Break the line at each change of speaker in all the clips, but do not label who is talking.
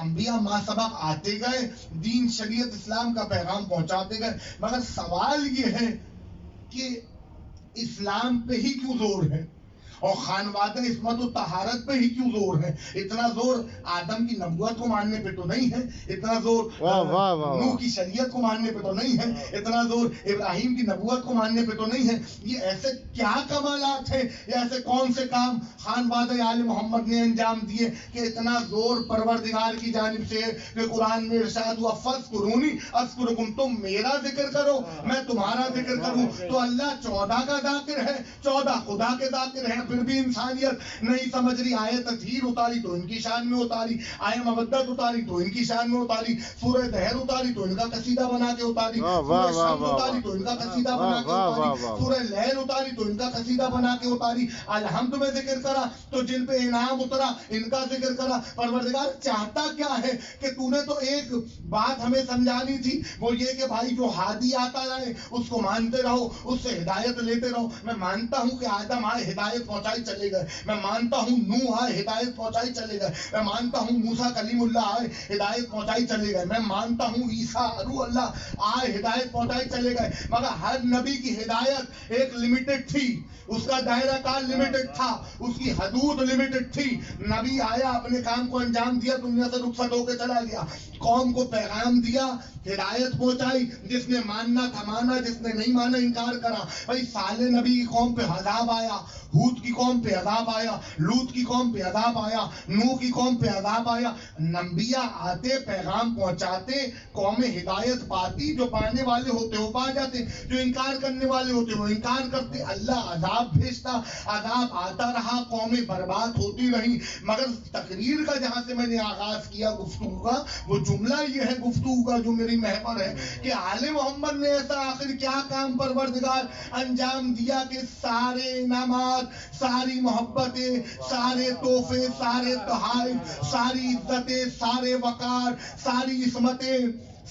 انبیاء ما سبق آتے گئے، دین شریعت اسلام کا پیغام پہنچاتے گئے، مگر سوال یہ ہے کہ اسلام پہ ہی کیوں زور ہے اور خانوادہ عصمت و طہارت پہ ہی کیوں زور ہے؟ اتنا زور آدم کی نبوت کو ماننے پہ تو نہیں ہے، اتنا زور نوح کی شریعت کو ماننے پہ تو نہیں ہے، اتنا زور ابراہیم کی نبوت کو ماننے پہ تو نہیں ہے۔ یہ ایسے کیا کمالات ہیں، یہ ایسے کون سے کام خانوادہ آل محمد نے انجام دیے کہ اتنا زور پروردگار کی جانب سے کہ قرآن میں ارشاد ہوا فاذکرونی اذکرکم، تم میرا ذکر کرو میں تمہارا ذکر کروں۔ تو اللہ 14 کا ذاکر ہے، 14 خدا کے ذاکر ہیں، پھر بھی انسانیت نہیں سمجھ رہی۔ آیت تطہیر اتاری تو ان کی شان میں اتاری، آیت مودت اتاری تو ان کی شان میں اتاری، سورہ دہر اتاری تو ان کا قصیدہ بنا کے اتاری، سورہ شمس اتاری تو ان کا قصیدہ بنا کے اتاری، سورہ لیل اتاری تو ان کا قصیدہ بنا کے اتاری، الحمد میں ذکر کرا تو جن پہ انعام اترا ان کا ذکر کرا۔ پروردگار چاہتا کیا ہے کہ تو نے تو ایک بات ہمیں سمجھانی تھی، وہ یہ کہ بھائی جو ہادی آتا رہے اس کو مانتے رہو، اس سے ہدایت لیتے رہو۔ میں مانتا ہوں کہ آدم آئے ہدایت پہنچائی چلے گئے، میں مانتا ہوں نوح آئے ہدایت پہنچائی چلے گئے، میں مانتا ہوں موسیٰ کلیم اللہ آئے ہدایت پہنچائی چلے گئے، میں مانتا ہوں عیسیٰ روح اللہ آئے ہدایت پہنچائی چلے گئے، مگر ہر نبی کی ہدایت ایک لمیٹڈ تھی، اس کا دائرہ کار لمیٹڈ تھا، اس کی حدود لمیٹڈ تھی۔ نبی آیا اپنے کام کو انجام دیا، دنیا سے رخصت ہو کے چلا گیا، قوم کو پیغام دیا، ہدایت پہنچائی، جس نے ماننا تھا مانا، جس نے نہیں مانا انکار کرا۔ بھائی صالح نبی کی قوم پہ عذاب آیا، ہود کی قوم پہ عذاب آیا، لوط کی قوم پہ عذاب آیا، نوح کی قوم پہ عذاب آیا۔ انبیاء آتے پیغام پہنچاتے، قوم ہدایت پاتی، جو پانے والے ہوتے وہ پا جاتے، جو انکار کرنے والے ہوتے وہ انکار کرتے۔ اللہ عذاب بھیجتا، عذاب آتا رہا، قومیں برباد ہوتی رہی۔ مگر تقریر کا جہاں سے میں نے آغاز کیا گفتگو کا، وہ جملہ یہ ہے گفتگو کا جو میری محور ہے کہ آل محمد نے ایسا آخر کیا کام پروردگار انجام دیا کہ سارے انعامات، ساری محبتیں، سارے تحفے، سارے تحائف، ساری عزتیں، سارے وقار، ساری عصمتیں،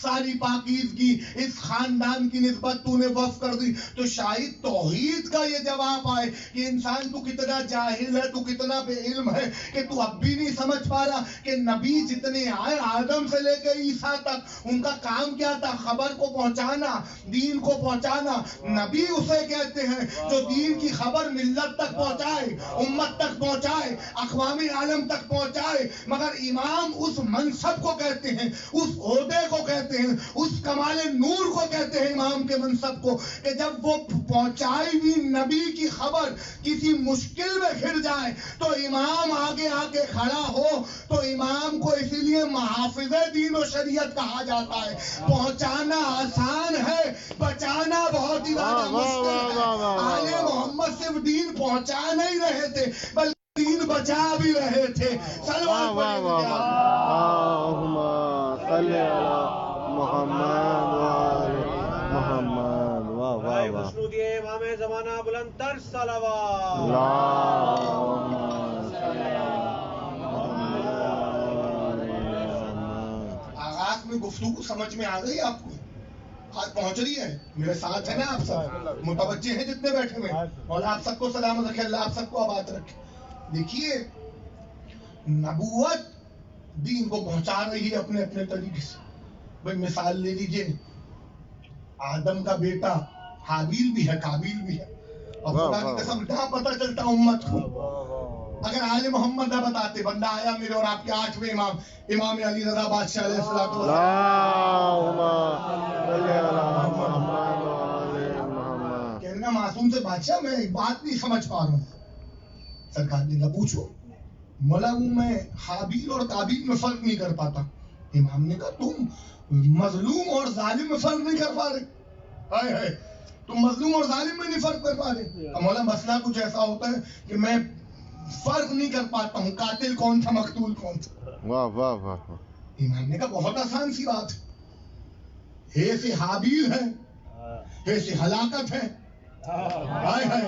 ساری پاکیزگی اس خاندان کی نسبت تو نے وقف کر دی۔ تو شاید توحید کا یہ جواب آئے کہ انسان تو کتنا جاہل ہے، تو کتنا بے علم ہے کہ تو اب بھی نہیں سمجھ پا رہا کہ نبی جتنے آئے آدم سے لے کے عیسیٰ تک ان کا کام کیا تھا؟ خبر کو پہنچانا، دین کو پہنچانا۔ نبی اسے کہتے ہیں جو دین کی خبر ملت تک پہنچائے، امت تک پہنچائے، اقوام عالم تک پہنچائے۔ مگر امام اس منصب کو کہتے ہیں، اس عہدے کو کہتے ہیں، اس کمال نور کو کہتے ہیں امام کے منصب کو، کہ جب وہ پہنچائی ہوئی نبی کی خبر کسی مشکل میں گھر جائے تو امام آگے آ کے کھڑا ہو، تو امام کو اسی لیے محافظ دین و شریعت کہا جاتا ہے۔ پہنچانا آسان ہے، بچانا بہت ہی زیادہ مشکل ہے۔ آل محمد صرف دین پہنچا نہیں رہے تھے بلکہ دین بچا بھی رہے تھے۔ صلوات
محمد وآل محمد۔ واہ واہ واہ،
خوشنو دیے امام زمانہ بلند تر صلوات۔
آغاز میں گفتگو سمجھ میں آ گئی آپ کو؟ آج پہنچ رہی ہے؟ میرے ساتھ ہے نا آپ سب؟ متوجہ ہیں جتنے بیٹھے ہوئے؟ اور آپ سب کو سلامت رکھے، اللہ آپ سب کو آباد رکھے۔ دیکھیے نبوت دین کو پہنچا رہی ہے اپنے اپنے طریقے سے۔ بھئی مثال لے لیجئے، آدم کا بیٹا حابیل بھی ہے، قابیل بھی ہے، اور خدا کی قسم کہاں پتہ چلتا امت کو؟ اگر آل محمد نہ بتاتے، بندہ آیا میرے اور آپ کے 8ویں امام، امام علی رضا بادشاہ علیہ الصلوۃ والسلام، کہنا معصوم سے بادشاہ میں ایک بات نہیں سمجھ پا رہا ہوں۔ سرکار نے کہا پوچھو۔ مولا میں حابیل اور قابیل میں فرق نہیں کر پاتا۔ امام نے کہا تم مظلوم اور ظالم میں فرق نہیں کر پا رہے؟ ہائے ہائے، تم مظلوم اور ظالم میں نہیں فرق کر پا رہے؟ مولا مسئلہ کچھ ایسا ہوتا ہے کہ میں فرق نہیں کر پاتا ہوں قاتل کون تھا مقتول کون تھا۔
واہ واہ واہ۔
امام نے کہا بہت آسان سی بات ہے، ہے سے حابیل ہے، ہے سے ہلاکت ہے، ہائے ہائے،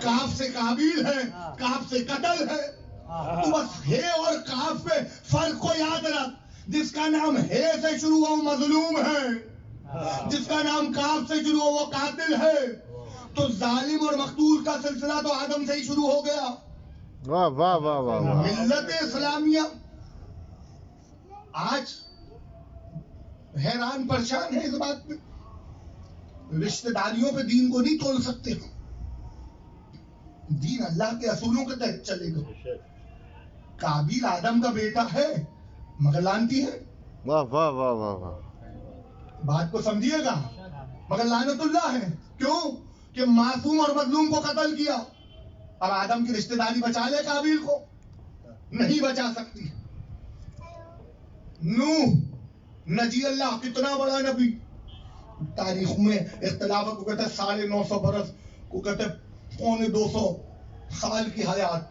کاف سے قابیل ہے، کاف سے قتل ہے۔ تو بس ہے اور کاف پہ فرق کو یاد رکھ، جس کا نام ہے سے شروع ہو وہ مظلوم ہے، جس کا نام کاف سے شروع ہو وہ قاتل ہے۔ تو ظالم اور مقتول کا سلسلہ تو آدم سے ہی شروع ہو گیا۔
واہ واہ واہ واہ۔
ملت اسلامیہ آج حیران پریشان ہے اس بات پہ، رشتہ داریوں پہ دین کو نہیں تول سکتے ہم. دین اللہ کے اصولوں کے تحت چلے گا. قابیل آدم کا بیٹا ہے مگر لانتی ہے.
واہ واہ واہ واہ واہ.
بات کو سمجھیے گا، مگر لعنت اللہ ہے. کیوں کہ معصوم اور مظلوم کو قتل کیا. اب آدم کی رشتہ داری بچا لے قابیل کو؟ نہیں بچا سکتی. نوح نجی اللہ کتنا بڑا نبی، تاریخ میں اختلاف کو کہتے ہیں 950 برس، کو کہتے ہیں 250 سال کی حیات.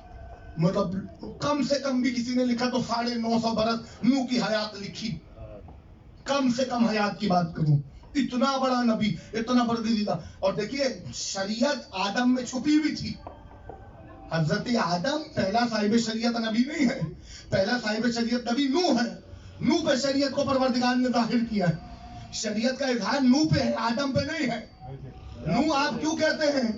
مطلب کم سے کم بھی کسی نے لکھا تو 950 برس نوح کی حیات لکھی. کم سے کم حیات کی بات کروں، اتنا بڑا نبی، اتنا برگزیدہ. اور دیکھیے شریعت آدم میں چھپی ہوئی تھی. حضرت آدم پہلا صاحب شریعت نبی نہیں ہے، پہلا صاحب شریعت نبی نوح ہے. نوح پہ شریعت کو پروردگار نے ظاہر کیا ہے. شریعت کا اظہار نوح پہ ہے، آدم پہ نہیں ہے. نوح آپ کیوں کہتے ہیں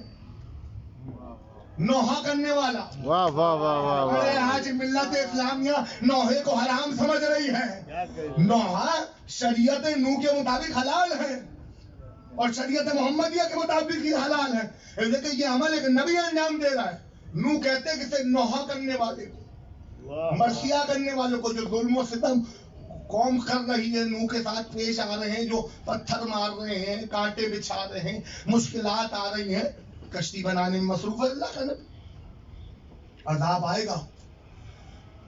نوحہ کرنے والا؟
واہ واہ واہ واہ واہ.
ارے آج ملت اسلامیہ نوحے کو حرام سمجھ رہی ہے. نوحہ شریعت نوح کے مطابق حلال ہے اور شریعت محمدیہ کے مطابق ہی حلال ہے. لیکن یہ عمل ایک نبی انجام دے رہا ہے. نوح کہتے ہیں کہ نوحہ کرنے والے کو، مرثیہ کرنے والوں کو، جو ظلم و ستم قوم کر رہی ہے، نوح کے ساتھ پیش آ رہے ہیں، جو پتھر مار رہے ہیں، کانٹے بچھا رہے ہیں، مشکلات آ رہی ہیں، کشتی بنانے میں مصروف ہے اللہ کا نبی. عذاب آئے گا،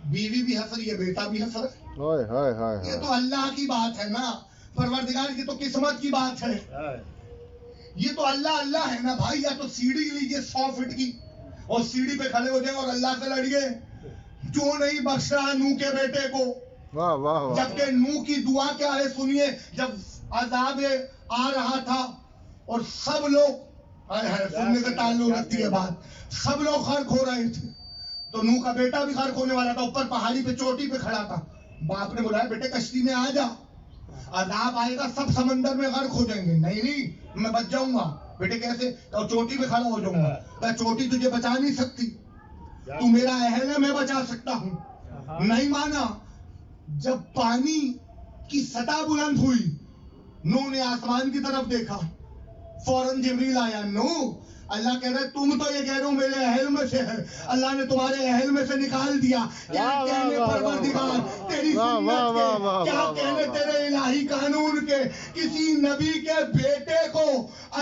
بیوی بھی ہنس رہی ہے، بیٹا بھی ہنس رہا ہے.
ہائے ہائے ہائے
یہ
ہائے.
تو اللہ کی بات ہے نا، پروردگار کی تو قسمت کی بات ہے. یہ تو اللہ اللہ ہے نا بھائی. یا تو سیڑھی لیجئے 100 فٹ کی اور سیڑھی پہ کھڑے ہو جائیں اور اللہ سے لڑیے، کیوں نہیں بخش رہا نوح کے بیٹے کو؟
واہ واہ واہ.
جبکہ نوح کی دعا کیا ہے سنیے. جب عذاب آ رہا تھا اور سب لوگ سننے سے تعلق رکھتی ہے بات، سب لوگ غرق ہو رہے تھے، تو نوح کا بیٹا بھی غرق ہونے والا تھا. اوپر پہاڑی پہ چوٹی پہ کھڑا تھا. باپ نے بلایا بیٹے کشتی میں آ جا، عذاب آئے گا، سب سمندر میں غرق ہو جائیں گے. نہیں میں بچ جاؤں گا. بیٹے کیسے؟ تو چوٹی پہ کھڑا ہو جاؤں گا. چوٹی تجھے بچا نہیں سکتی، تو میرا اہل ہے، میں بچا سکتا ہوں. نہیں مانا. جب پانی کی سطح بلند ہوئی، نوح نے آسمان کی طرف دیکھا، فوراً جبریل آیا. نوح، اللہ کہہ رہے تم تو یہ کہہ رہے ہو میرے اہل میں سے ہے، اللہ نے تمہارے اہل میں سے نکال دیا. کیا کہنے پروردگار تیری سنت کے، کیا کہنے تیرے الہی قانون کے. کسی نبی کے بیٹے کو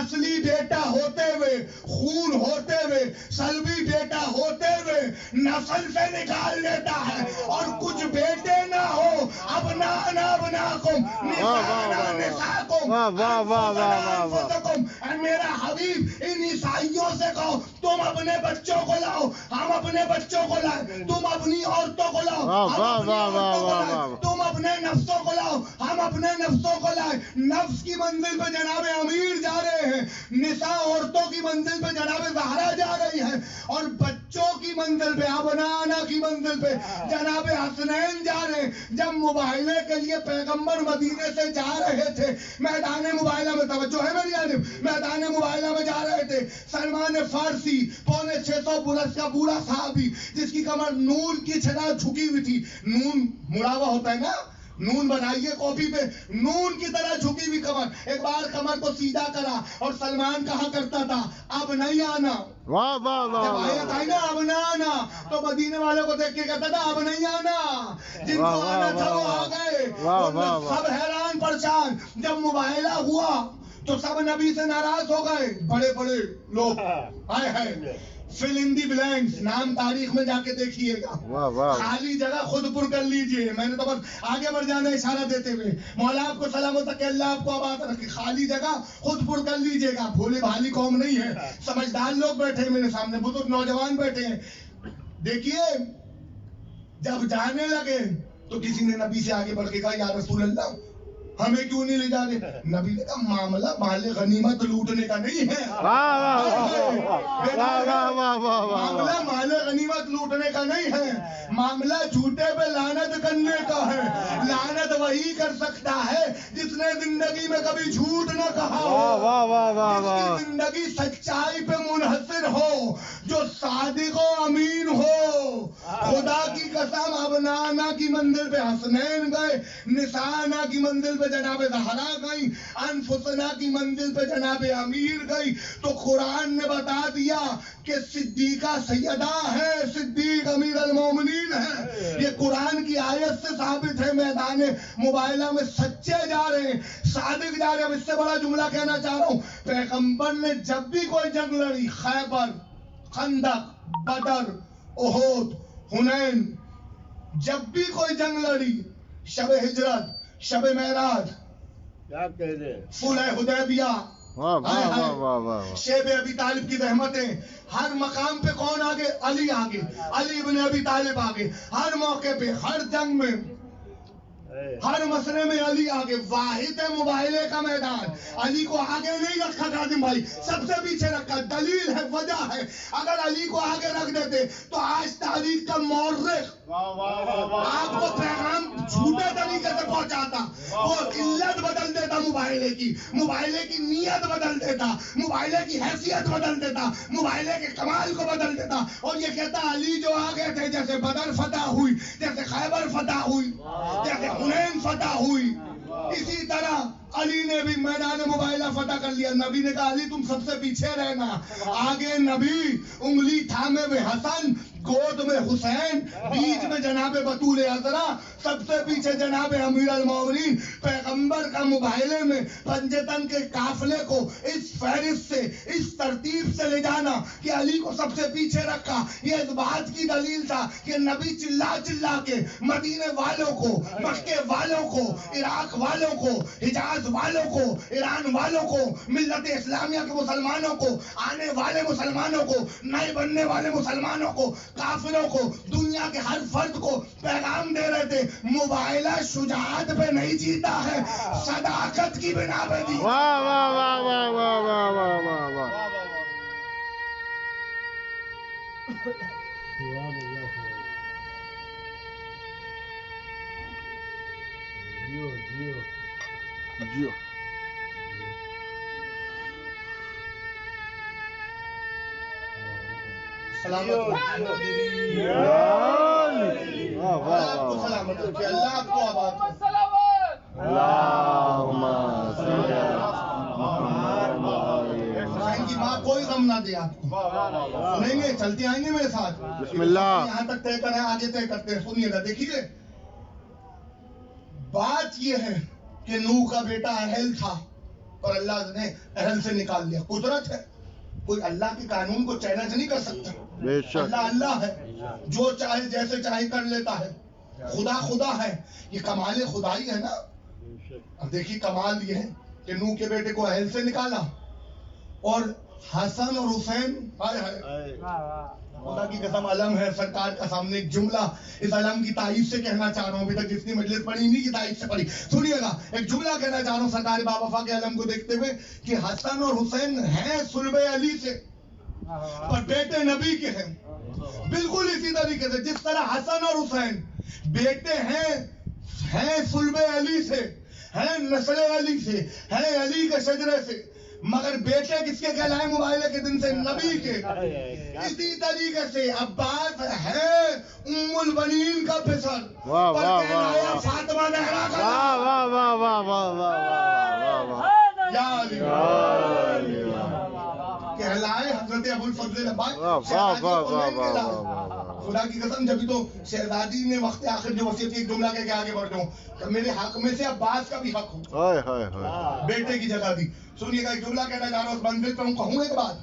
اصلی بیٹا ہوتے ہوئے، خون ہوتے ہوئے، سلبی بیٹا ہوتے ہوئے نسل سے نکال دیتا ہے. اور کچھ بیٹے نہ ہو، ابنانا ابناکم، نسانا نساکم، انفسکم. اے میرا حبیب ان عیسائیوں سے کہو تم اپنے بچوں کو لاؤ، ہم اپنے بچوں کو لائیں. تم اپنی عورتوں کو لاؤ، ہم اپنی عورتوں کو لائیں. تم اپنے نفسوں کو لاؤ، ہم اپنے نفسوں کو لائیں. نفس کی منزل پہ جناب امیر جا رہے ہیں، نساء عورتوں کی منزل پہ جناب زہرا جا رہی ہے، اور بچوں کی منزل پہ، ابنانا کی منزل پہ جناب حسنین جا رہے ہیں. جب مباہلے کے لیے پیغمبر مدینے سے جا رہے تھے، میدان مباہلہ میں، توجہ ہے میری جانب، میدان مباہلہ میں جا رہے تھے، سلمان فارسی 650 برس کا بوڑھا صحابی جس کی کمر نون کی چھڑا جھکی ہوئی تھی. نون مڑا ہوا ہوتا ہے نا، نون بنائیے کاپی پہ، نون کی طرح جھکی ہوئی کمر. ایک بار کمر کو سیدھا کرا اور سلمان کہا کرتا تھا اب نہیں آنا.
واہ واہ واہ
جب
واہ.
آیت آئی نا اب نہ آنا، تو مدینے والوں کو دیکھ کے کہتا تھا اب نہیں آنا. جن کو آنا تھا وہ آ گئے. سب حیران پریشان. جب مباہلہ ہوا تو سب نبی سے ناراض ہو گئے، بڑے بڑے لوگ. ہائے ہائے. فل ان دی بلینکس، نام تاریخ میں جا کے دیکھیے گا.
واہ واہ.
خالی جگہ خود پر کر لیجئے. میں نے تو بس آگے بڑھ جانا اشارہ دیتے ہوئے، مولا آپ کو سلامت رکھے، اللہ آپ کو آباد رکھے. خالی جگہ خود پر کر لیجئے گا. بھولے بھالی قوم نہیں ہے، سمجھدار لوگ بیٹھے ہیں میرے سامنے، بزرگ نوجوان بیٹھے ہیں. دیکھیے جب جانے لگے تو کسی نے نبی سے آگے بڑھ کے کہا یا رسول اللہ ہمیں کیوں نہیں لے جا رہے؟ نبی نے کہا معاملہ مال غنیمت لوٹنے کا نہیں ہے. معاملہ مال غنیمت لوٹنے کا نہیں ہے، معاملہ جھوٹے پہ لعنت کرنے کا ہے. لعنت وہی کر سکتا ہے جس نے زندگی میں کبھی جھوٹ نہ کہا
واہ واہ واہ واہ
جس
واہ.
کی زندگی سچائی پہ منحصر ہو، جو صادق و امین ہو. خدا کی قسم، اب نانا کی منزل پہ حسنین گئے، نسانا کی منزل پہ جناب زہرا گئی، انفسنا کی منزل پہ جناب امیر گئی. تو قرآن نے بتا دیا کہ صدیقہ سیدہ ہے، صدیق امیر المومنین ہے. یہ قرآن کی آیت سے ثابت ہے. میدان مباہلہ میں سچے جا رہے ہیں، صادق جا رہے ہیں. اب اس سے بڑا جملہ کہنا چاہ رہا ہوں، پیغمبر نے جب بھی کوئی جنگ لڑی، خیبر، خندق، بدر، احد، حنین، جب بھی کوئی جنگ لڑی، شب ہجرت، شب معراج،
کیا کہہ دے
صلح حدیبیہ،
واہ واہ واہ واہ واہ.
شیب ابی طالب کی رحمتیں، ہر مقام پہ کون آگے؟ علی آگے، علی ابن ابی طالب آگے. ہر موقع پہ، ہر جنگ میں، ہر مسئلے میں علی آگے. واحد ہے مباہلے کا میدان. علی کو آگے نہیں رکھا قاسم بھائی، سب سے پیچھے رکھا. دلیل ہے، وجہ ہے. اگر علی کو آگے رکھ دیتے تو آج تاریخ کا مورخ آپ کو پیغام جھوٹے طریقے سے پہنچاتا، وہ علت بدل دیتا مباہلے کی، مباہلے کی نیت بدل دیتا، مباہلے کی حیثیت بدل دیتا، مباہلے کے کمال کو بدل دیتا، اور یہ کہتا علی جو آگے تھے، جیسے بدر فتح ہوئی، جیسے خیبر فتح ہوئی، جیسے حنین فتح ہوئی، اسی طرح علی نے بھی میدان مباہلہ فتح کر لیا. نبی نے کہا علی تم سب سے پیچھے رہنا. آگے نبی، انگلی تھامے ہوئے حسن، گود میں حسین، بیچ میں جناب بطول عذرا، سب سے پیچھے جناب امیر المومنین. پیغمبر کا مباہلے میں پنجتن کے قافلے کو اس فہرست سے، اس ترتیب سے لے جانا کہ علی کو سب سے پیچھے رکھا، یہ اس بات کی دلیل تھا کہ نبی چلا چلا کے مدینے والوں کو، مکے والوں کو، عراق والوں کو، حجاز والوں کو، ایران والوں کو، ملت اسلامیہ کے مسلمانوں کو، آنے والے مسلمانوں کو، نئے بننے والے مسلمانوں کو، کافروں کو، دنیا کے ہر فرد کو پیغام دے رہے تھے مباہلہ شجاعت پہ نہیں جیتا ہے، صداقت کی بنا پہ جیتا.
واہ واہ واہ واہ واہ واہ واہ واہ واہ. جیو.
سلامت
واہ واہ
آپ کو
واہ.
سلامت رکھے، اللہ آپ کو آباد رکھے.
اللہم صلی علی محمد.
حسین کی ماں کوئی غم نہ دے آپ کو. سنیں گے، چلتے آئیں گے میرے ساتھ.
بسم اللہ.
یہاں تک طے کریں، آگے طے کرتے ہیں. سنیے گا، دیکھیے بات یہ ہے کہ نوح کا بیٹا اہل تھا اور اللہ نے اہل سے نکال دیا. قدرت ہے، کوئی اللہ کے قانون کو چیلنج نہیں کر سکتا.
بے شک.
اللہ اللہ ہے، جو چاہے جیسے چاہے کر لیتا ہے. خدا خدا ہے، یہ کمال خدائی ہے نا. اب دیکھیے کمال یہ ہے کہ نوح کے بیٹے کو اہل سے نکالا اور حسن اور حسین، ہائے ہائے خدا کی قسم علم ہے. سرکار کا سامنے ایک جملہ اس علم کی تعریف سے کہنا چاہ رہا ہوں. ابھی تک جس نے مجلس پڑھی نہیں کی تعریف سے پڑھی. سنیے گا، ایک جملہ کہنا چاہ رہا ہوں سرکار باوفا کے علم کو دیکھتے ہوئے کہ حسن اور حسین ہیں صلب علی سے اور بیٹے نبی کے ہیں. بالکل اسی طریقے سے جس طرح حسن اور حسین بیٹے ہیں صلب علی سے، ہیں نسل علی سے، ہیں علی کے شجرے سے، مگر بیٹے کس کے کہلائے مباہلے کے دن سے؟ نبی کے. اسی طریقے سے عباس ہے ام البنین کا پسر،
واہ
پر
واہ
کہلایا
واہ.
فاطمہ زہرا کا
واہ
نام.
واہ واہ واہ واہ واہ واہ.
یا علی
علی.
کہلائے حضرت ابو الفضل عباس
واہ
شہزادی
واہ
کو
واہ
نہیں
واہ
ملا.
واہ.
خدا کی قسم جبھی تو شہزادی نے وقت آخر جو وصیت کی، ایک جملہ کہہ کے آگے بڑھ جاؤں کہ میرے حق میں سے عباس کا بھی حق ہو،
ہائے ہائے ہائے.
بیٹے کی جگہ دی. سنیے گا، ایک جملہ کہنا چاہ رہا ہوں، اس منزل پر ہوں، کہوں ایک بات.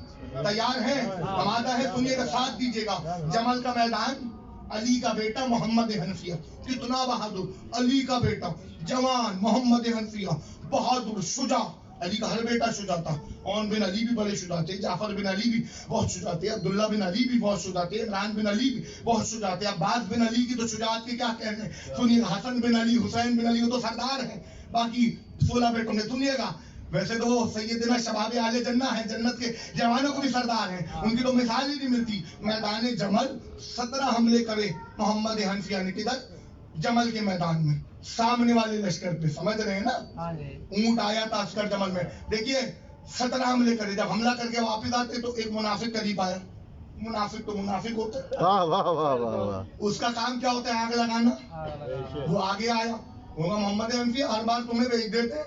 تیار ہیں؟ آمادہ ہے؟ سنیے گا، ساتھ دیجیے گا. جمل کا میدان، علی کا بیٹا محمد حنفیہ، کتنا بہادر. علی کا بیٹا جوان محمد حنفیہ، بہادر، شجاع. علی کا ہر بیٹا شجاع تھا. عون بن علی بھی بڑے شجاع تھے، جعفر بن علی بھی بہت شجاع تھے، عبداللہ بن علی بھی بہت شجاع تھے، عمران بن علی بھی بہت شجاع تھے. عباس بن علی کی تو شجاعت کے کیا کہنے. سنیے گا، حسن بن علی، حسین بن علی وہ تو سردار ہیں. باقی 16 بیٹوں میں سنیے گا، ویسے تو وہ سیدنا شباب اہل جنہ ہیں، جنت کے جوانوں کو بھی سردار ہیں، ان کی تو مثال ہی نہیں ملتی. میدان جمل 17 حملے کرے محمد حنفیہ نے. کدھر؟ جمل کے میدان میں. سامنے والے لشکر پہ، سمجھ رہے ہیں نا؟ اونٹ آیا تھا عسکر جمل میں. دیکھیے 17 حملے کرے، جب حملہ کر کے واپس آتے تو ایک منافق قریب آیا. منافق تو منافق ہوتا ہے،
واہ واہ واہ واہ واہ.
اس کا کام کیا ہوتا ہے؟ آگ لگانا. وہ آگے آیا، ہوگا محمد حنفی ہر بار تمہیں بھیج دیتے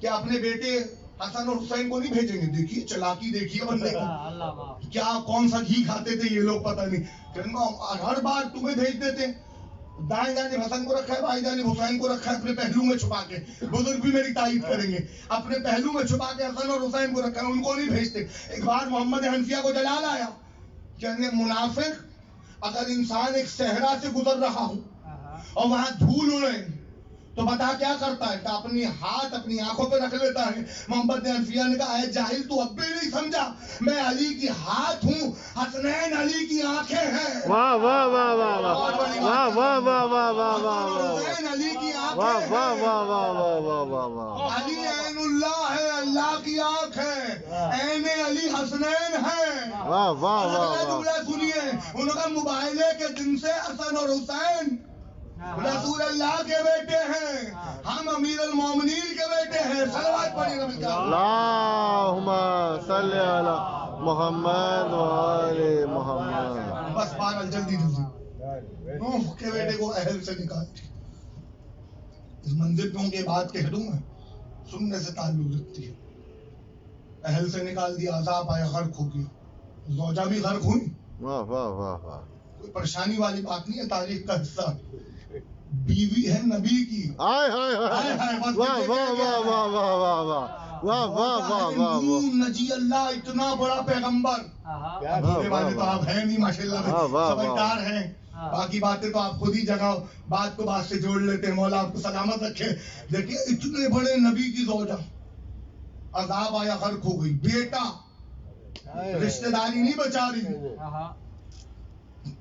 کہ اپنے بیٹے حسن اور حسین کو نہیں بھیجیں گے. دیکھیے چلاکی، دیکھیے بندے کو، کیا کون سا گھی کھاتے تھے یہ لوگ پتہ نہیں. ہر بار تمہیں بھیج دیتے، دائیں جانب حسن کو رکھا ہے، بائیں جانب حسین کو رکھا ہے اپنے پہلو میں چھپا کے. بزرگ بھی میری تائید کریں گے، اپنے پہلو میں چھپا کے حسن اور حسین کو رکھا ہے، ان کو نہیں بھیجتے. ایک بار محمد حنفیہ کو جلال آیا، کہنے منافق، اگر انسان ایک صحرا سے گزر رہا ہوں اور وہاں دھول اڑے تو بتا کیا کرتا ہے؟ کہ اپنی ہاتھ اپنی آنکھوں پہ رکھ لیتا ہے. محمد حنفیہ نے کہا اے جاہل، تو اب بھی نہیں سمجھا، میں علی کی ہاتھ ہوں، حسنین علی کی آنکھیں ہیں.
واہ واہ واہ واہ واہ واہ واہ واہ واہ واہ واہ.
حسین علی کی
واہ
آنکھیں
واہ
ہیں.
واہ واہ واہ واہ واہ واہ.
علی عین اللہ ہے، اللہ کی آنکھ ہے. عین علی حسنین ہے.
واہ واہ واہ
اگلا
واہ.
جملہ سنیے، ان کا مباہلے کے دن سے حسن اور حسین رسول اللہ کے بیٹے ہیں، ہم امیر المومنین کے بیٹے ہیں. صلوات پڑھیں نبی کا.
اللہم صلی علی محمد و آل محمد.
بس بہرحال جلدی جلدی نوح کے بیٹے کو اہل سے نکال دیا. اس منزل پہ ہوں کہ بات کہہ دوں میں، سننے سے تعلق رکھتی ہے. اہل سے نکال دیا، عذاب آیا، غرق ہو گیا. زوجہ بھی غرق ہوئی.
واہ واہ واہ واہ.
کوئی پریشانی والی بات نہیں ہے، تاریخ کا حصہ. بیوی ہے نبی کی.
آئے ہائے ہائے. واہ واہ واہ واہ واہ واہ واہ. واہ واہ واہ واہ واہ.
نجی اللہ، اتنا بڑا پیغمبر. بولے والے تو آپ ہیں نہیں ماشاءاللہ، سمجھدار ہیں. باقی باتیں تو آپ خود ہی جگاؤ، بات کو بات سے جوڑ لیتے ہیں. مولا آپ کو سلامت رکھے. دیکھیے اتنے بڑے نبی کی زوجہ، عذاب آیا، غرق ہو گئی. بیٹا، رشتہ داری نہیں بچا رہی،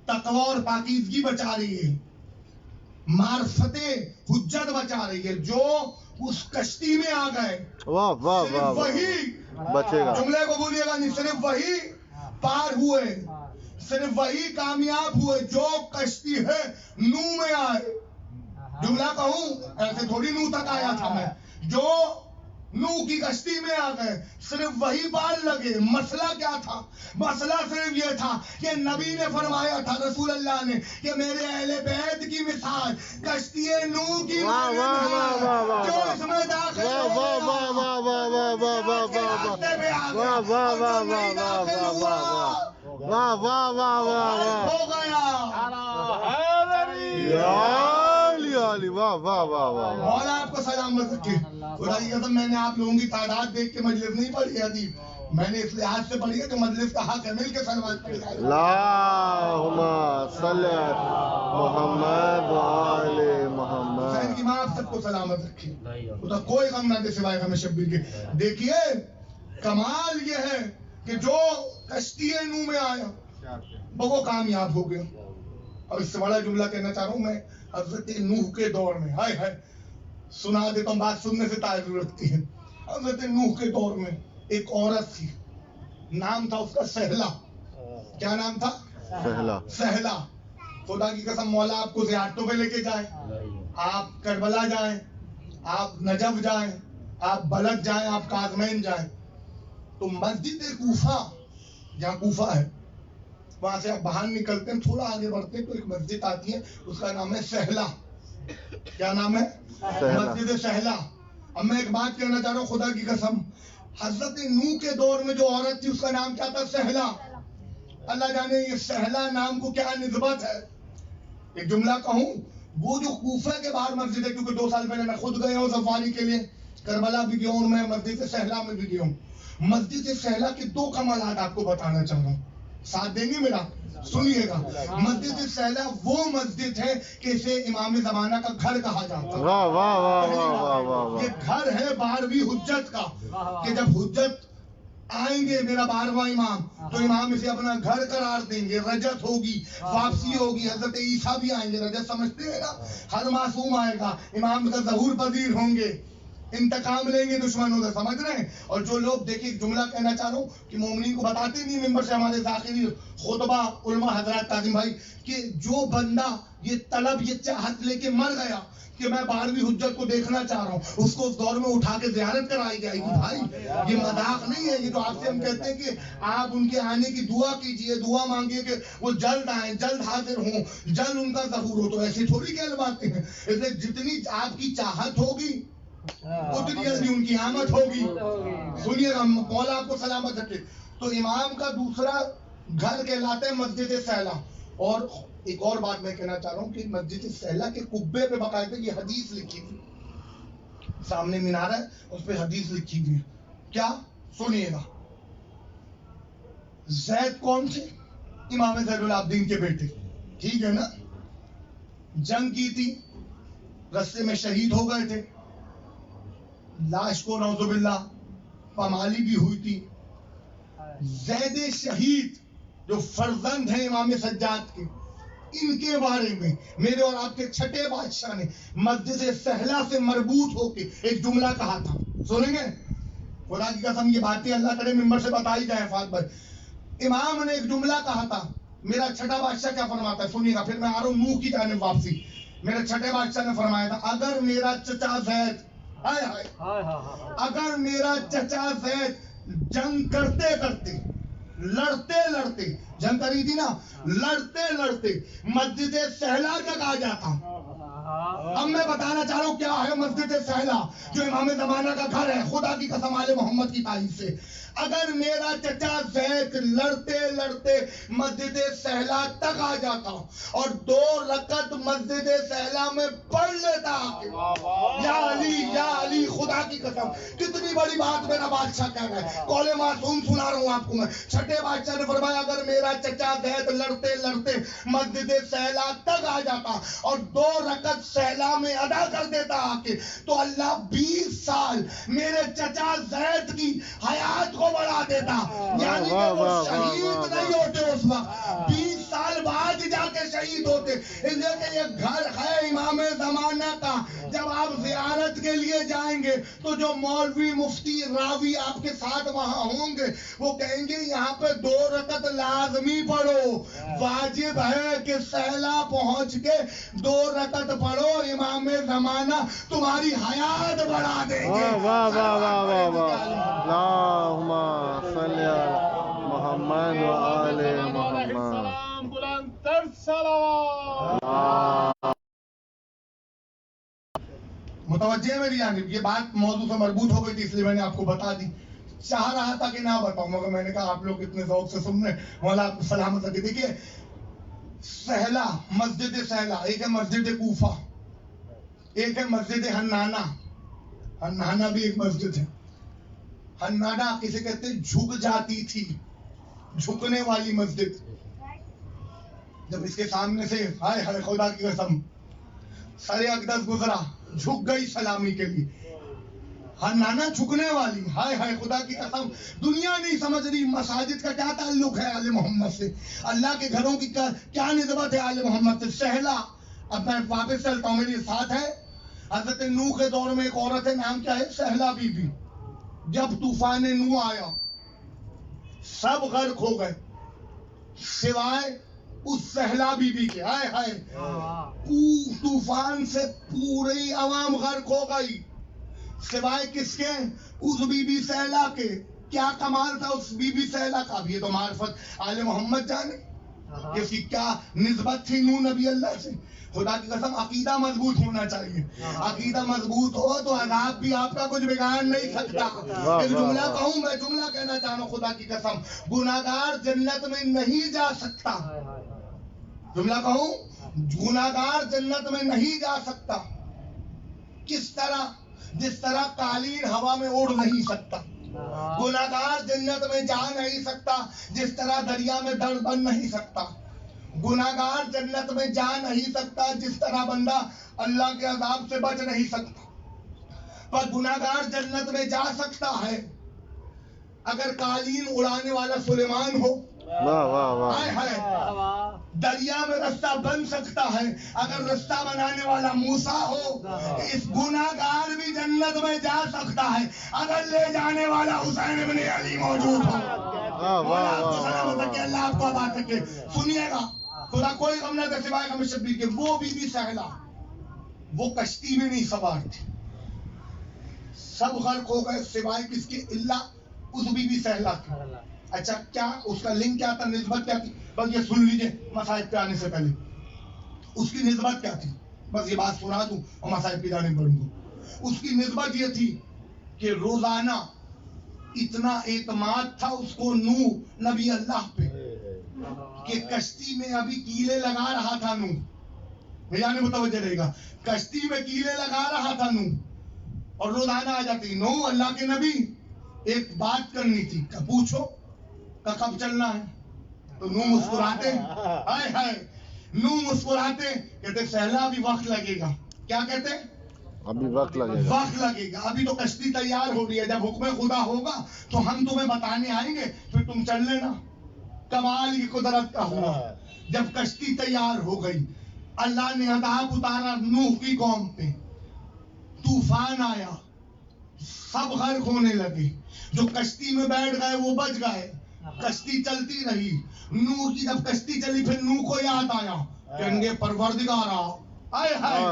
تقوی اور پاکیزگی بچا رہی ہے، معرفت حجت بچا رہی ہے. جو اس کشتی میں آ گئے،
واہ واہ واہ
صرف
واہ.
وہی،
بچے گا.
جملے کو بولیے گا نہیں، صرف وہی پار ہوئے، صرف وہی کامیاب ہوئے جو کشتی ہے نوح میں آئے. جملہ کہوں ایسے تھوڑی نوح تک آیا تھا میں، جو نوح کی کشتی میں آ گئے صرف وہی پار لگے. مسئلہ کیا تھا؟ مسئلہ صرف یہ تھا کہ نبی نے فرمایا تھا، رسول اللہ نے، کہ میرے اہل بیت کی مثال کشتی نوح کی
واہ واہ واہ واہ واہ.
جو اس میں داخل
واہ واہ واہ واہ واہ واہ واہ واہ واہ. واہ واہ واہ واہ واہ واہ واہ. واہ واہ واہ واہ واہ.
ہو گیا.
یا علی علی. واہ واہ واہ واہ.
مولا آپ کو سلامت رکھے. خدا کی قسم میں نے آپ لوگوں کی تعداد دیکھ کے مجلس نہیں پڑھی حدیث، میں نے اس لحاظ سے پڑھی ہے کہ مجلس کا حق ہے، مل کے سلوات پڑھی جائے.
اللہم صلی علی محمد و آل
حسین
محمد.
کی ماں آپ سب کو سلامت رکھے، خدا کوئی غم نہ دے سوائے غم شبیر کے. دیکھیے کمال یہ ہے کہ جو کشتی نوح میں آیا وہ کامیاب ہو گیا. اور اس سے بڑا جملہ کہنا چاہ رہا ہوں میں، حضرت نوح کے دور میں، ہائے ہائے سنا دیتا ہوں، بات سننے سے تعلق رکھتی ہے. حضرت نوح کے دور میں ایک عورت تھی، نام تھا اس کا سہلا. کیا نام تھا؟
سہلا.
سہلا. خدا کی قسم مولا آپ کو زیارتوں پہ لے کے جائیں، آپ کربلا جائیں، آپ نجف جائیں، آپ بلد جائیں، آپ کاظمین جائیں، تو مسجد کوفہ، جہاں کوفہ ہے وہاں سے آپ باہر نکلتے ہیں، تھوڑا آگے بڑھتے ہیں تو ایک مسجد آتی ہے، اس کا نام ہے سہلا. کیا نام ہے؟ مسجد سہلا. اب میں ایک بات کہنا چاہ رہا ہوں خدا کی قسم، حضرت نوح کے دور میں جو عورت تھی اس کا نام کیا تھا؟ سہلا. اللہ جانے یہ سہلا نام کو کیا نسبت ہے. ایک جملہ کہوں، وہ جو کوفہ کے باہر مسجد ہے، کیونکہ 2 سال پہلے میں خود گیا ہوں سفاری کے لیے، کربلا بھی گیا ہوں، میں مسجد سہلا میں بھی گیا ہوں. مسجد سہلا کے 2 کمالات آپ کو بتانا چاہ رہا ہوں، ساتھ دیں گے میرا؟ سنیے گا. مسجد سہلا وہ مسجد ہے کہ اسے امام زمانہ کا گھر کہا جاتا ہے.
واہ واہ واہ واہ واہ واہ.
یہ گھر ہے 12ویں حجت کا، کہ جب حجت آئیں گے میرا 12واں امام تو امام اسے اپنا گھر قرار دیں گے. رجت ہوگی، واپسی ہوگی، حضرت عیسیٰ بھی آئیں گے. رجت سمجھتے ہیں نا، ہر معصوم آئے گا، امام کا ظہور پذیر ہوں گے، انتقام لیں گے دشمنوں سے. سمجھ رہے ہیں؟ اور جو لوگ دیکھیں، ایک جملہ کہنا چاہ رہا ہوں کہ مومنین کو بتاتے نہیں ممبر سے ہمارے ذاکری خطبہ علماء حضرات تعظیم بھائی، کہ جو بندہ یہ طلب یہ چاہت لے کے مر گیا کہ میں 12ویں حجت کو دیکھنا چاہ رہا ہوں، اس کو اس دور میں اٹھا کے زیارت کرائی جائے گی. بھائی یہ مذاق نہیں ہے. یہ تو آپ سے ہم کہتے ہیں کہ آپ ان کے آنے کی دعا کیجئے، دعا مانگیے کہ وہ جلد آئیں، جلد حاضر ہوں، جلد ان کا ظہور ہو. تو ایسی تھوڑی کہہ باتیں ہیں. اس لیے جتنی آپ کی چاہت ہوگی اتنی جلدی ان کی آمد ہوگی. سنیے گا، مولا آپ کو سلامت رکھے. تو امام کا دوسرا گھر کہلاتا ہے مسجد سہلا. اور ایک اور بات میں کہنا چاہ رہا ہوں کہ مسجد سہلا کے قبے پہ باقاعدہ یہ حدیث لکھی ہوئی، سامنے مینار ہے اس پہ حدیث لکھی ہوئی ہے. کیا؟ سنیے گا. زید کون تھے؟ امام زین العابدین کے بیٹے. ٹھیک ہے نا؟ جنگ کی تھی، رستے میں شہید ہو گئے تھے، لاش کو نعوذ باللہ پامالی بھی ہوئی تھی. زید شہید جو فرزند ہیں امام سجاد کے، ان کے بارے میں میرے اور آپ کے چھٹے بادشاہ نے مسجد سہلا سے مربوط ہو کے ایک جملہ کہا تھا. سنیں گے؟ خدا کی قسم یہ باتیں اللہ کرے ممبر سے بتائی جائیں. فاضل بھائی، امام نے ایک جملہ کہا تھا. میرا چھٹا بادشاہ کیا فرماتا ہے؟ سنیے گا، پھر میں آ رہا ہوں نوح کی جانب واپسی. میرے چھٹے بادشاہ نے فرمایا تھا، اگر میرا چچا زید اگر میرا چچا زید جنگ کرتے کرتے لڑتے جنگ کری تھی نا، لڑتے مسجد سہلا تک آ جاتا. اب میں بتانا چاہ رہا ہوں کیا ہے مسجد سہلا جو امام زمانہ کا گھر ہے. خدا کی قسم آل محمد کی تعریف سے، اگر میرا چچا زید لڑتے مسجد سہلا تک آ جاتا اور 2 رکعت مسجد سہلا میں پڑھ لیتا، یا علی خدا کی قسم کتنی بڑی بات میرا بادشاہ کہہ رہا ہے. قول معصوم سنا رہا ہوں آپ کو میں. چھٹے بادشاہ نے فرمایا اگر میرا چچا زید لڑتے مسجد سہلا تک آ جاتا اور 2 رکعت سہلا میں ادا کر دیتا آ کے، تو اللہ 20 سال میرے چچا زید کی حیات کو بڑھا دیتا. یعنی کہ وہ شہید نہیں ہوتے اس وقت، 20 سال بعد جا کے شہید ہوتے. اس لیے کہ یہ گھر ہے امام زمانہ کا. جب آپ زیارت کے لیے جائیں گے تو جو مولوی مفتی راوی آپ کے ساتھ وہاں ہوں گے وہ کہیں گے یہاں پہ 2 رکعت لازمی پڑھو. واجب ہے کہ سہلا پہنچ کے 2 رکعت پڑھو، امام زمانہ تمہاری حیات بڑھا دیں گے.
واہ واہ واہ واہ واہ. اللہم صلی علی محمد و آل محمد.
متوجہ ہے میری جانب؟ یہ بات موضوع سے مربوط ہو گئی تھی اس لیے میں نے آپ کو بتا دی. چاہ رہا تھا کہ نہ بتاؤں مگر میں نے کہا آپ لوگ اتنے ذوق سے سن رہے ہیں. مولا آپ کو سلامت رکھے. دیکھیے سہلا، مسجد سہلا، ایک ہے مسجد کوفہ، ایک ہے مسجد حنانہ. حنانہ بھی ایک مسجد ہے. حنانہ کسے کہتے ہیں؟ جھک جاتی تھی، جھکنے والی مسجد. جب اس کے سامنے سے ہائے ہائے خدا کی قسم سر اقدس گزرا، جھک گئی سلامی کے لیے. حنانہ جھکنے والی، ہائے ہائے خدا کی قسم دنیا نہیں سمجھ رہی مساجد کا کیا تعلق ہے آل محمد سے، اللہ کے گھروں کی کیا نسبت ہے آل محمد سے. سہلا. اب میں واپس چلتا ہوں، میرے ساتھ ہے. حضرت نوح کے دور میں ایک عورت ہے، نام کیا ہے؟ سہلا بی بی. جب طوفان نوح آیا سب غرق ہو گئے سوائے اس سہلا بی بی کے. ہائے ہائے طوفان سے پوری عوام غرق ہو گئی سوائے کس کے؟ اس بی بی سہلا کے. کیا کمال تھا اس بی بی سہلا کا. یہ تو معرفت آل محمد جانے کہ اس کی کیا نسبت تھی نوح نبی اللہ سے. خدا کی قسم عقیدہ مضبوط ہونا چاہیے. عقیدہ مضبوط ہو تو عذاب بھی آپ کا کچھ بگاڑ نہیں سکتا. ایک جملہ کہوں، میں جملہ کہنا چاہ رہا ہوں خدا کی قسم، گناہگار جنت میں نہیں جا سکتا. جملہ کہوں، گناہگار جنت میں نہیں جا سکتا. کس طرح؟ جس طرح قالین ہوا میں اڑ نہیں سکتا. گناہگار جنت میں جا نہیں سکتا جس طرح دریا میں در بن نہیں سکتا. گناہگار جنت میں جا نہیں سکتا جس طرح بندہ اللہ کے عذاب سے بچ نہیں سکتا. پر گناہگار جنت میں جا سکتا ہے اگر قالین اڑانے والا سلیمان ہو. دریا میں رستہ بن سکتا ہے اگر رستہ بنانے والا موسیٰ ہو. اس گناہگار بھی جنت میں جا سکتا ہے اگر لے جانے والا حسین ابن علی موجود ہو. اللہ آپ کو بات رکھے. سنیے گا، خدا کوئی غم نہ دے سوائے غم شبیر کے. وہ بی بی سہلا وہ کشتی میں نہیں سوار تھے، سب غرق ہو گئے سوائے کس کے؟ اللہ اس بی بی سہلا کی۔ اچھا کیا اس کا لنک کیا تھا، نسبت کیا تھی؟ بس یہ سن لیجئے مصائب پہ آنے سے پہلے، اس کی نسبت کیا تھی؟ بس یہ بات سنا دوں اور مصائب کی جانب بڑھوں گا۔ اس کی نسبت یہ تھی کہ روزانہ اتنا اعتماد تھا اس کو نوح نبی اللہ پہ کہ کشتی میں ابھی کیلے لگا رہا تھا نوح، میرے متوجہ رہے گا، کشتی میں کیلے لگا رہا تھا نوح، اور روزانہ آ جاتی نوح اللہ کے نبی ایک بات کرنی تھی، پوچھو کہ کب چلنا ہے؟ تو نوح مسکراتے، ہائے ہائے، نوح مسکراتے کہتے سہلا ابھی وقت لگے گا۔ کیا کہتے؟
ابھی وقت لگے گا،
وقت لگے گا، ابھی تو کشتی تیار ہو رہی ہے، جب حکم خدا ہوگا تو ہم تمہیں بتانے آئیں گے، پھر تم چل لینا۔ کمال کی قدرت کا ہوا، جب کشتی تیار ہو گئی اللہ نے عذاب اتارا نوح کی قوم پہ، طوفان آیا، سب غرق ہونے لگے، جو کشتی میں بیٹھ گئے وہ بچ گئے، کشتی چلتی رہی، نوح کی جب کشتی چلی پھر نوح کو یاد آیا، کہیں گے پروردگارا، آئے ہائے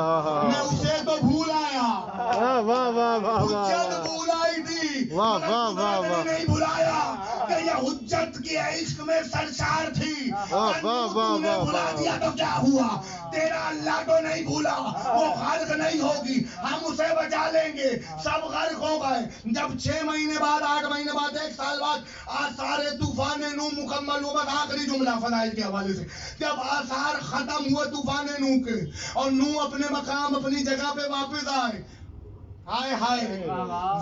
میں اسے تو بھول آیا،
واہ واہ واہ واہ
حجت
واہ،
بھول آئی تھی
واہ
مگر
واہ واہ
تمہیں
واہ،
نہیں بھلایا کہ یہ حجت کے عشق میں سرشار تھی،
واہ واہ واہ
تو نے
واہ
بھلا
واہ،
دیا تو کیا ہوا؟ تیرا اللہ تو نہیں بھولا، وہ غرق نہیں ہوگی، ہم اسے بچا لیں گے۔ سب غرق ہو گئے، جب 6 مہینے بعد 8 مہینے بعد 1 سال بعد آثار طوفان نوح مکمل ہوا، بس آخری جملہ فضائل کے حوالے سے، جب آثار ختم ہوئے طوفان نوح کے اور نوح اپنے مقام اپنی جگہ پہ واپس آئے، ہائے ہائے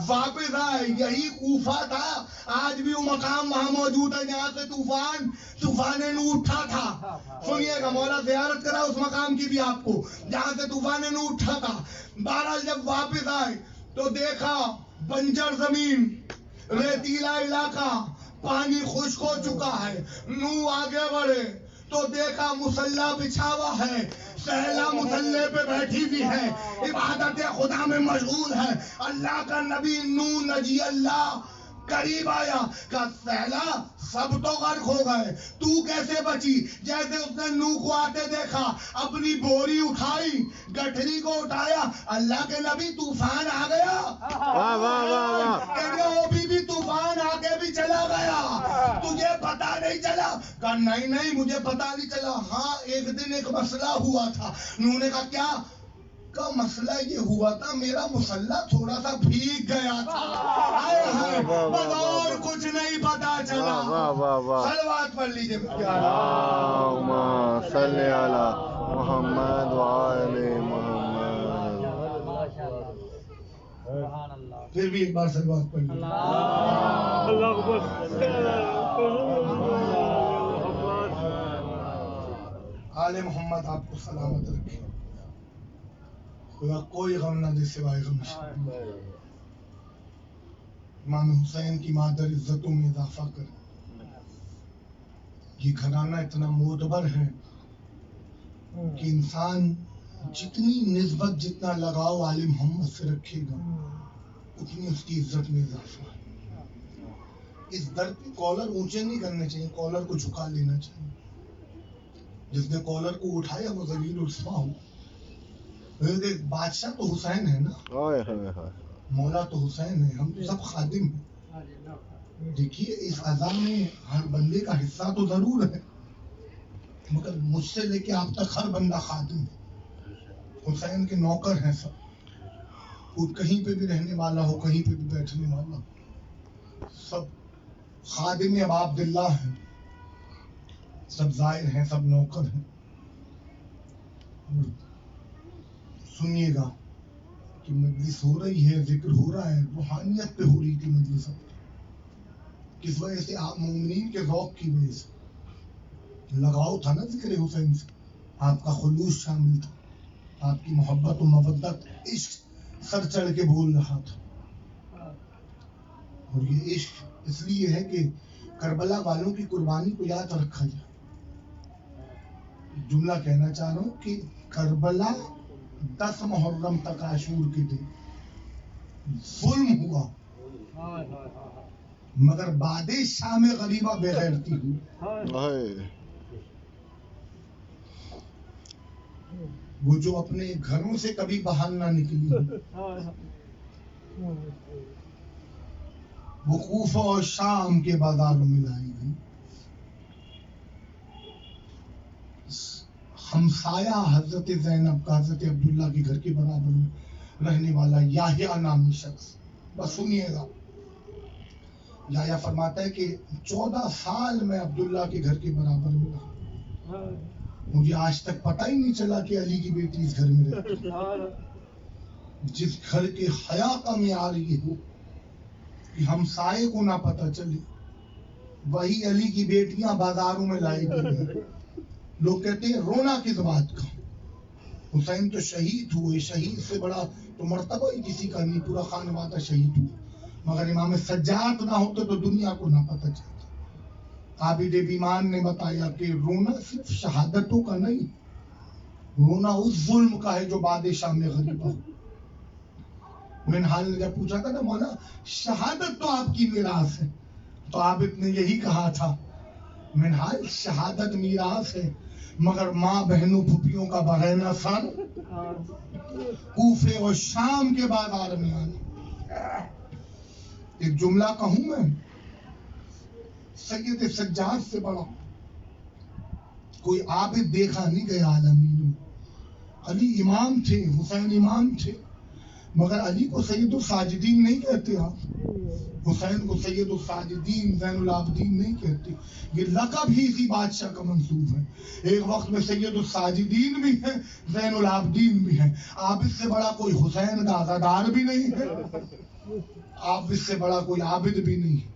واپس آئے، یہی کوفہ تھا، آج بھی وہ مقام وہاں موجود ہے جہاں سے طوفان نوح اٹھا تھا۔ سنیے گا، مولا زیارت کرا اس مقام کی بھی آپ کو جہاں سے طوفان نوح اٹھا تھا۔ بہرحال جب واپس آئے تو دیکھا بنجر زمین، ریتیلا علاقہ، پانی خشک ہو چکا ہے۔ نوح آگے بڑھے تو دیکھا مسلح بچھا ہوا ہے، سہلا مسلح پہ بیٹھی بھی ہے، عبادت خدا میں مشغول ہے۔ اللہ کا نبی نوح نجی اللہ قریب آیا، کہا سہلا سب تو غرق ہو گئے، تو کیسے بچی؟ جیسے اس نے نوح کو آتے دیکھا، اپنی بوری اٹھائی، گٹھری کو اٹھایا، اللہ کے نبی طوفان آ گیا،
واہ واہ واہ واہ،
کہتے وہ بھی طوفان آگے بھی چلا گیا، تجھے پتا نہیں چلا؟ کہا نہیں نہیں مجھے پتا نہیں چلا، ہاں ایک دن ایک مسئلہ ہوا تھا۔ نوح نے کہا کیا؟ کا مسئلہ یہ ہوا تھا میرا مسلح تھوڑا سا بھیگ گیا تھا، آئے ہائے بس اور کچھ نہیں پتا چلا۔
واہ واہ واہ،
صلوات پڑھ لیجئے۔
اللہم صلی علی محمد وآل محمد۔
پھر بھی ایک بار صلوات پڑھ لیجئے۔ آل محمد آپ کو سلامت رکھے، خدا کوئی غم نہ دے سوائے غم شرک۔ امام حسین کی مادر عزتوں میں اضافہ کرے۔ یہ گھرانہ اتنا معتبر ہے کہ انسان جتنی نسبت جتنا لگاؤ آل محمد سے رکھے گا اتنی اس کی عزت میں اضافہ ہے۔ اس در پہ کالر اونچے نہیں کرنے چاہیے، کالر کو جھکا لینا چاہیے۔ جس نے کالر کو اٹھایا وہ ذلیل الرسوا ہو۔ بادشاہ تو حسین ہے نا، مولا تو حسین ہے، ہم تو سب خادم ہیں۔ دیکھیے اس عزا میں ہر بندے کا حصہ تو ضرور ہے، مگر مجھ سے لے کے آپ تک ہر بندہ خادم ہے، حسین کے نوکر ہیں سب، وہ کہیں پہ بھی رہنے والا ہو کہیں پہ بھی بیٹھنے والا ہو، سب خادم ابا عبداللہ ہیں، سب زائر ہیں، سب نوکر ہیں۔ سنیے گا کہ مجلس ہو رہی ہے، ذکر ہو رہا ہے، روحانیت پہ ہو رہی تھی مجلس، کس وجہ سے؟ آپ مومنین کے ذوق کی وجہ سے لگاؤ تھا نا ذکر حسین سے، آپ کا خلوص شامل تھا، آپ کی محبت و مودت، عشق سر چڑھ کے بول رہا تھا۔ اور یہ عشق اس لیے ہے کہ کربلا والوں کی قربانی کو یاد رکھا جائے۔ جملہ کہنا چاہ رہا ہوں کہ کربلا 10 محرم تک عاشور کے دن ظلم ہوا، مگر بعد شام غریبہ بے غیرتی ہوئی۔ وہ جو اپنے گھروں سے کبھی باہر نہ نکلی، وہ کوفہ اور شام کے بازاروں میں لائی گئی. ہمسایہ حضرت زینب کا حضرت عبداللہ کے گھر کے برابر میں رہنے والا یحییٰ نامی شخص، بس سنیے گا. یحییٰ فرماتا ہے کہ 14 سال میں عبداللہ کے گھر کے برابر میں رہا. مجھے آج تک پتہ ہی نہیں چلا کہ علی کی بیٹی اس گھر میں رہتی. جس گھر کے حیا کا معیار یہ ہو کہ ہمسائے کو نہ پتہ چلے، وہی علی کی بیٹیاں بازاروں میں لائی گئی ہیں. لوگ کہتے ہیں رونا کس بات کا؟ حسین تو شہید ہوئے، شہید سے بڑا تو مرتبہ ہی کسی کا نہیں، پورا خانوادہ شہید ہوا. مگر امام سجاد نہ ہوتے تو دنیا کو نہ پتہ چلتا. عابد بیمان نے بتایا کہ رونا صرف شہادتوں کا نہیں، رونا اس ظلم کا ہے جو بادشاہ میں غریبہ ہو. منہال نے جب پوچھا تھا نا مولا شہادت تو آپ کی میراث ہے، تو عابد نے یہی کہا تھا منہال شہادت میراث ہے، مگر ماں بہنوں پھوپھیوں کا بہرنا سر کوفے اور شام کے بازار میں آنا. ایک جملہ کہوں میں، سید سجاد سے بڑا کوئی عابد دیکھا نہیں گیا عالمین میں. علی امام تھے، حسین امام تھے، مگر علی کو سید الساجدین نہیں کہتے آپ، حسین کو سید الساجدین زین العابدین نہیں کہتے. یہ لقب ہی اسی بادشاہ کا منسوب ہے. ایک وقت میں سید الساجدین بھی ہیں، زین العابدین بھی ہیں. عابد سے بڑا کوئی حسین کا عزادار بھی نہیں ہے، عابد سے بڑا کوئی عابد بھی نہیں ہے.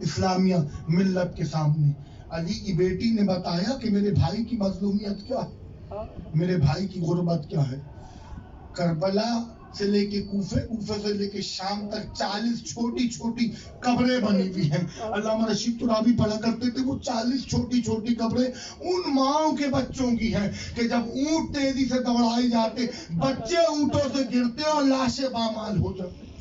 اسلامیہ ملت کے سامنے علی کی بیٹی نے بتایا کہ میرے بھائی کی مظلومیت کیا ہے، میرے بھائی کی غربت کیا ہے. کربلا سے لے کے کوفے، کوفے سے لے کے شام تک 40 چھوٹی چھوٹی قبریں بنی ہوئی ہیں. علامہ رشید ترابی پڑھا کرتے تھے وہ 40 چھوٹی چھوٹی قبریں ان ماؤں کے بچوں کی ہیں کہ جب اونٹ تیزی سے دوڑائے جاتے، بچے اونٹوں سے گرتے اور لاشیں پامال ہو جاتے.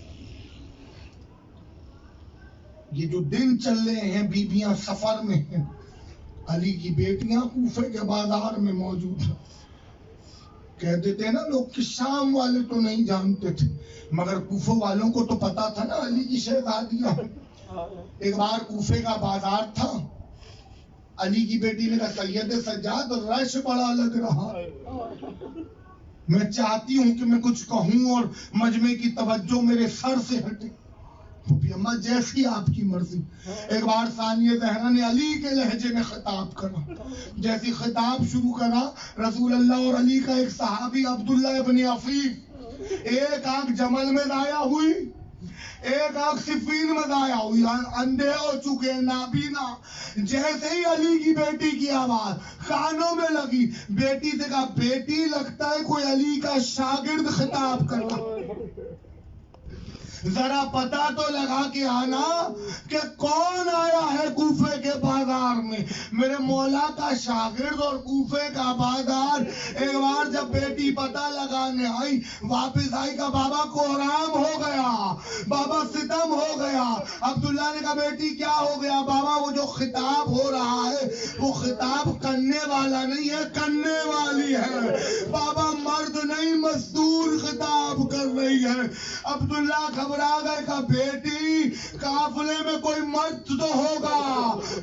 یہ جو دن چل رہے ہیں بیبیاں سفر میں ہیں، علی کی بیٹیاں کوفے کے بازار میں موجود ہیں. کہہ دیتے ہیں نا لوگ کہ شام والے تو نہیں جانتے تھے، مگر کوفے والوں کو تو پتا تھا نا علی کی شہزادیاں. ایک بار کوفے کا بازار تھا، علی کی بیٹی نے کہا سید سجاد رش بڑا لگ رہا، میں چاہتی ہوں کہ میں کچھ کہوں اور مجمع کی توجہ میرے سر سے ہٹے. اماں جیسی آپ کی مرضی. ایک بار ثانیہ زہرا نے علی کے لہجے میں خطاب کرا. جیسی خطاب شروع کرا، رسول اللہ اور علی کا ایک صحابی عبداللہ ابن عفیف، ایک آنکھ جمل میں ضائع ہوئی، ایک آنکھ صفین میں ضائع ہوئی، اندھے ہو چکے، نابینا. جیسے ہی علی کی بیٹی کی آواز کانوں میں لگی، بیٹی سے کہا بیٹی لگتا ہے کوئی علی کا شاگرد خطاب کر رہا، ذرا پتا تو لگا کے آنا کہ کون آیا ہے کوفے کے بازار میں. میرے مولا کا شاگرد اور کوفے کا بازار. ایک بار جب بیٹی پتا لگانے آئی، واپس آئی کا بابا کو آرام ہو گیا، بابا ستم ہو گیا. عبداللہ نے کہا بیٹی کیا ہو گیا؟ بابا وہ جو خطاب ہو رہا ہے وہ خطاب کرنے والا نہیں ہے، کرنے والی ہے. بابا مرد نہیں مزدور خطاب کر رہی ہے. عبداللہ گھبرا گئے کہ بیٹی قافلے میں کوئی مرد تو ہوگا،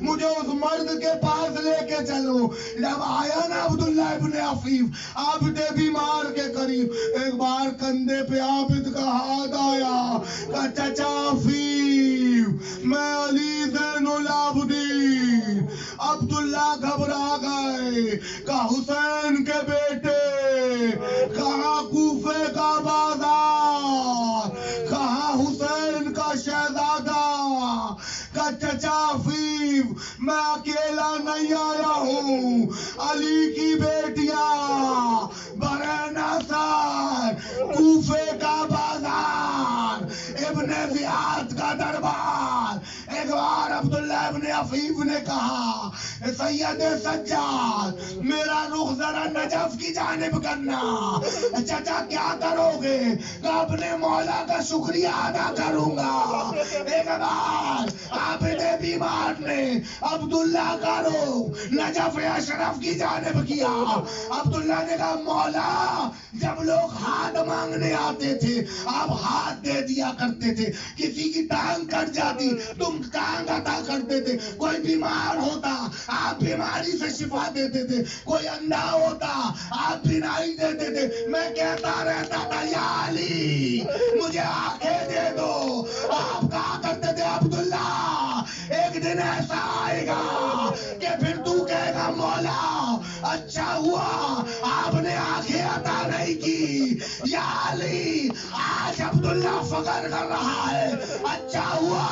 مجھے اس مرد کے پاس لے کے چلو. جب آیا نا عبداللہ ابن عفیف عابد بیمار کے قریب، ایک بار کندھے پہ عابد کا ہاتھ آیا کہ چچا عفیف میں علی زین العابدین. عبداللہ گھبرا گئے کہ حسین کے بیٹے کہاں کوفے کا بازار، کہاں حسین کا شہزادہ. کا چچا عفیف میں اکیلا نہیں آیا ہوں، علی کی بیٹیاں برہنہ سار، کوفے کا بازار، ابن زیاد کا دربار. ایک بار عبداللہ ابن عفیف نے کہا سید سجاد میرا رخ ذرا نجف کی جانب کرنا. چچا کیا کرو گے؟ کہ اپنے مولا کا شکریہ ادا کروں گا. ایک بار عابد بیمار نے عبداللہ کا رخ نجف اشرف کی جانب کیا. عبداللہ نے کہا مولا جب لوگ ہاتھ مانگنے آتے تھے آپ ہاتھ دے دیا کرتے تھے. کسی کی ٹانگ کٹ جاتی تم ٹانگ عطا کرتے تھے. کوئی بیمار ہوتا آپ بیماری سے شفا دیتے تھے. کوئی اندھا ہوتا آپ بینائی دیتے تھے. میں کہتا رہتا تھا یا علی مجھے آنکھیں دے دو. آپ کہا کرتے تھے عبداللہ ایک دن ایسا آئے گا کہ پھر تو کہے گا مولا اچھا ہوا آپ نے آنکھیں عطا نہیں کی. یا علی آج عبداللہ فخر کر رہا ہے اچھا ہوا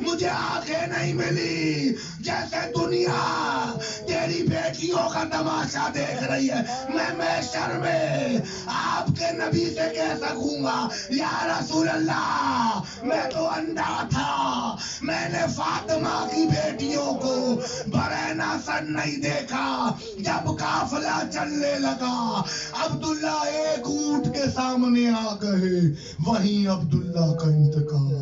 مجھے آنکھیں نہیں ملی. جیسے دنیا تیری بیٹیوں کا تماشا دیکھ رہی ہے میں محشر میں آپ کے نبی سے کہہ سکوں گا یا رسول اللہ میں تو اندھا تھا میں نے فاطمہ کی بیٹیوں کو برہنہ سن نہیں دیکھا. جب قافلہ چلنے لگا عبداللہ ایک اونٹ کے سامنے آ گئے وہیں عبداللہ کا انتقال.